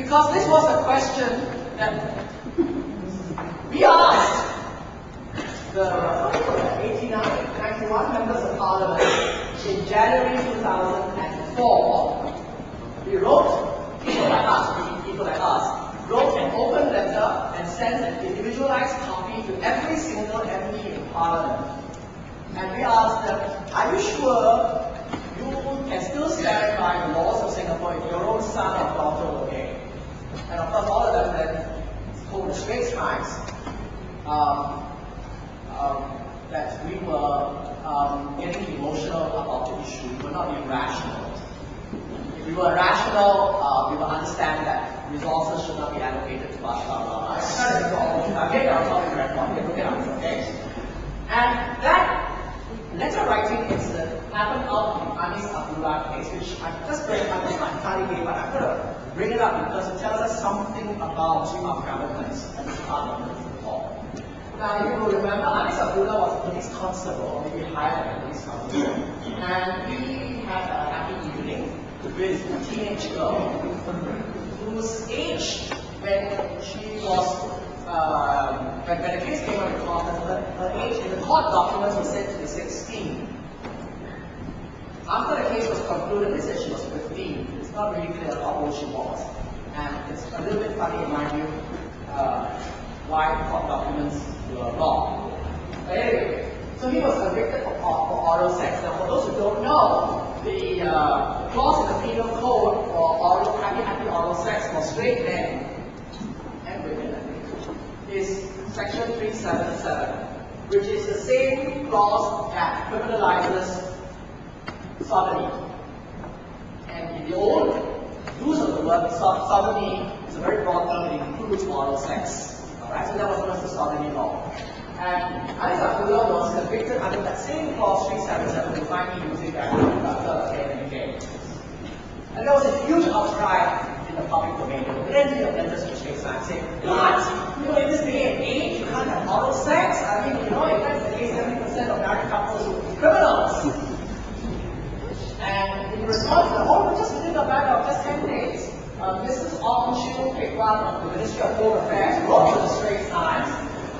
Because this was a question that we asked the 89, 91 members of Parliament in January 2004. We wrote, people like us, wrote an open letter and sent an individualized copy to every single MP in Parliament. And we asked them, are you sure you can still stand by the laws of Singapore if your own son or daughter were gay? And of course, all of them then told the Straits Times that we were getting emotional about the issue. We were not being rational. If we were rational, we would understand that resources should not be allocated to us, blah, blah, blah. I can't recall. Maybe I'll tell you the record. You can look it up, okay? And that letter writing incident happened out in Anis Abdullah case, which I just bring up, it's not entirely, but I'm going to bring it up because it tells us something about our governments and the Parliament of law. Now, you will remember Anis Abdullah was a police constable, maybe hired as a police constable, and he had a happy evening with a teenage girl whose age, when she was when the case came out in court, her age in the court documents was said to be 16. After the case was concluded, they said she was 15. It's not really clear how old she was. And it's a little bit funny in my view why the court documents were wrong. But anyway, so he was convicted for oral sex. Now, for those who don't know, the clause in the penal code for happy oral sex for straight men and women, is section 377, which is the same clause that criminalizes sodomy. And in the old use of the word sodomy, is a very broad term, it includes oral sex. Alright, so that was known as the sodomy law. And Anis Abdullah was convicted under that same clause 377 to find me using that KMK. And there was a huge outcry in the public domain. There were plenty of letters to Straits Times saying, what? In this day and age, you can't have oral sex? I mean, if that's the case, 70% of married couples would be criminals. And in response to the whole, just within a matter of just 10 days, Mrs. Ong Chiu Pei Wan of the Ministry of Home Affairs wrote to the Straits Times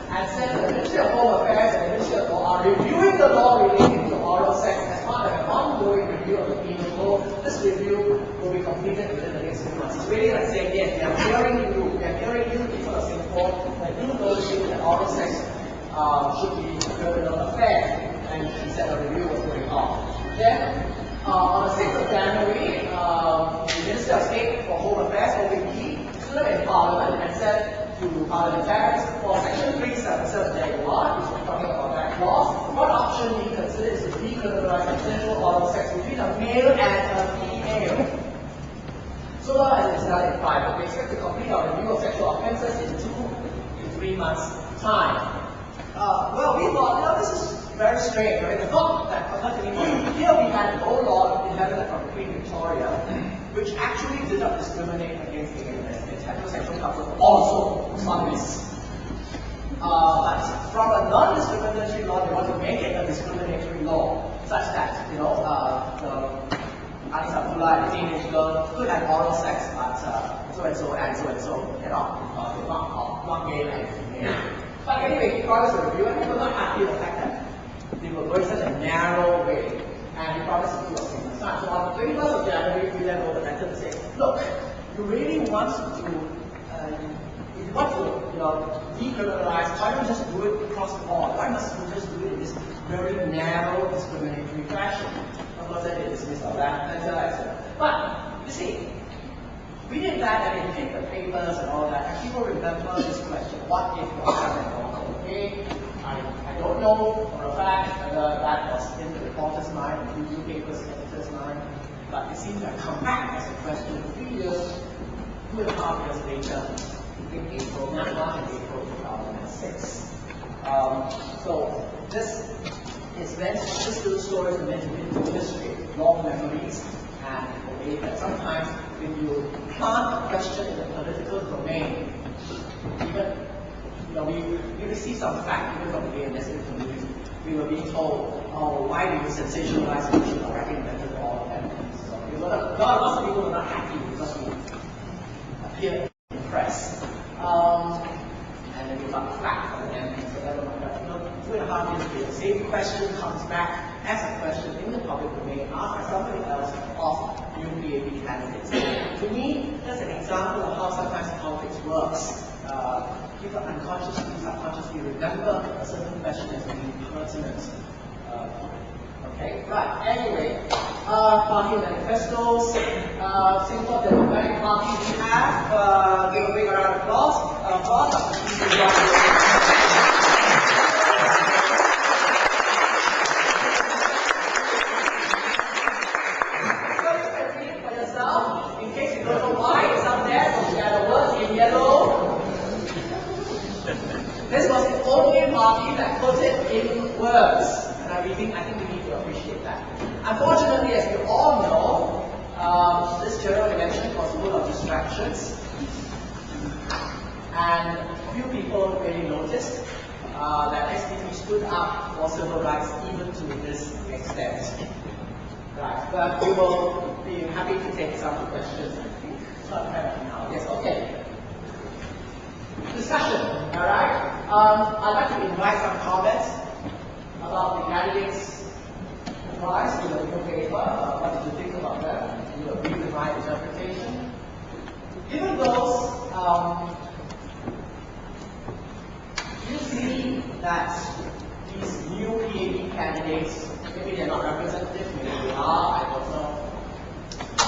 and said that the Ministry of Home Affairs and the Ministry of Law are reviewing the law relating to oral sex as part of an ongoing review of the penal code. This review will be completed within the next few months. It's really like saying, yes, we are hearing you, people of Singapore, that you know that oral sex should be a criminal affair. And he said a review was going on. Then, on the 6th of January, the Minister of State for Home Affairs, OVP, stood in Parliament and said to parliamentarians, for section 377, there you are, he's talking about that clause, one option he considers is to decriminalize consensual oral sex between a male and a female. So long as it's done in private, we expect to complete our review of sexual offences in 2 to 3 months' time. Well, we thought, this is very strange, right? The thought that here we had an old law inherited from Queen Victoria, which actually did not discriminate against gay and lesbians. Heterosexual couples also sodomies. But from a non-discriminatory law, they want to make it a discriminatory law, such that, Anis Abdullah, a teenage girl, could have oral sex, but so and so cannot, because they're not gay and female. But anyway, he promised a review, and we were not happy with the fact that they were going such a narrow way, and he promised to do a single time. So on the 21st of January, we then wrote a letter to say, look, you really want to, if you want to, decriminalize, why don't you just do it across the board? Why must you just do it in this very narrow, discriminatory fashion? Of course, then they dismissed all that, etc. But, you see, we did that, and we did the papers and all that, and people remember this question, what if your son and daughter were gay? I don't know for a fact whether that was in the reporter's mind, the newspaper's editor's mind, but it seems to have come back as a question 3 years, 2.5 years later, in April, March and April 2006. So this little story is meant to be into history, long memories, and the way that sometimes when you plant a question in the political domain, even we receive some fact even from the gay and lesbian community. We were being told, why do you sensationalize the issue of invented all of that? So lots of people were not happy because we appear in the press. And then we got flack from them and said, oh my God, 2.5 years later, same question comes back as a question in the public domain asked by somebody else of new PhD candidates. To me, that's an example of how sometimes politics works. People unconsciously, subconsciously remember a certain question as being pertinent. Okay, right. Anyway, party manifestos. Singapore Democratic Party we have. Give a big round of applause. So you can read it for yourself. In case you don't know why it's up there, there are the words in yellow. This was the only party that put it in words. And I think we need to appreciate that. Unfortunately, as you all know, this general election was full of distractions. And a few people really noticed that SDP stood up for civil rights even to this extent. Right, but we will be happy to take some questions, I think. It's not fair now. Yes, okay. Discussion, alright? I'd like to invite some comments about the candidates' advice in the new paper. What did you think about that? Do you agree with my interpretation? Given those, you see that these new PhD candidates, maybe they're not representative, maybe they are, I don't know.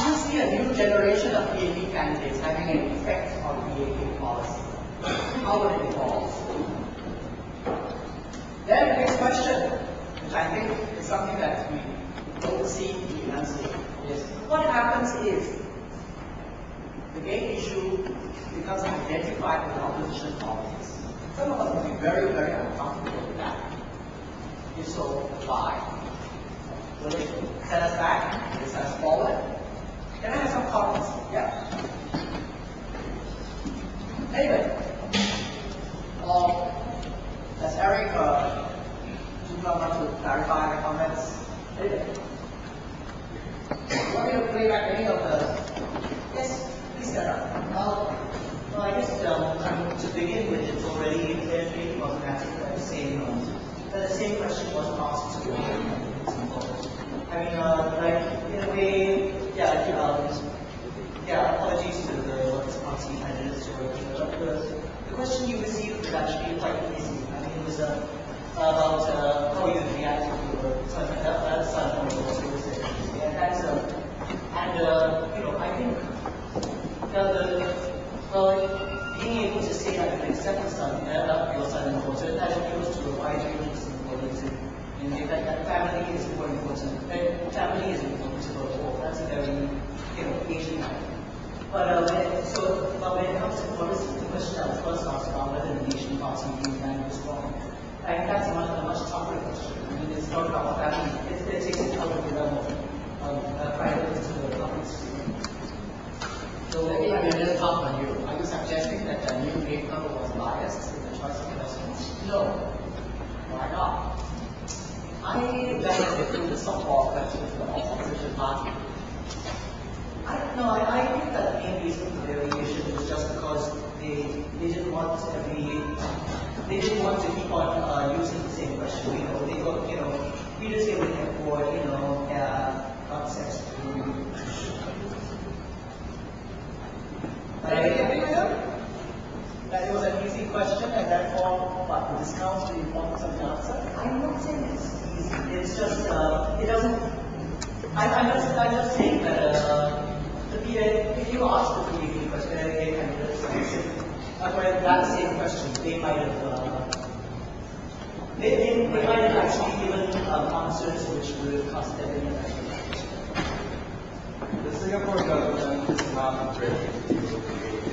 You see a new generation of PhD candidates having an effect on PhD policy. How will it evolve? Then the next question, which I think is something that we don't see the enunciate, is what happens if the gay issue becomes identified with opposition politics? Some of us will be very, very uncomfortable with that. If so, why? Will it set us back? Will it set us forward? Can I have some comments? Yeah. Anyway, does Eric want to clarify the comments? Anyway, want me to play back any of the? Yes, please stand up. Well, I guess to begin with, it's already very problematic that the same question was asked to me. I mean, like in a way, apologies to the party candidates who were here, but the question you received was actually quite easy. I mean, it was about how you react to that's what you also said. And that's I think being able to say that and accept your son and daughter, that appeals to a wide range of Singaporeans. And in fact, that family is more important. Family is important to both all. That's a very Asian kind. But when it comes to policy, the question that was first asked about whether the nation party being was wrong, I think that's a much tougher question. I mean, it's not about family. It takes it out of the realm of private to the public sphere. So let me have a little talk on you. Are you suggesting that the new paper was biased in the choice of questions? No. Why not? I benefited from the softball questions for the opposition party. I think that the main reason for their revision was just because they didn't want to keep on using the same question. They got readers here would get bored. Concepts. But I agree with them that it was an easy question and therefore the discounts the importance of the answer. I'm not saying it's easy. It's just it doesn't. I'm just saying that if you ask the PhD question, that same question, they might have actually given answers which would cast them in the The Singapore government is not ready to deal with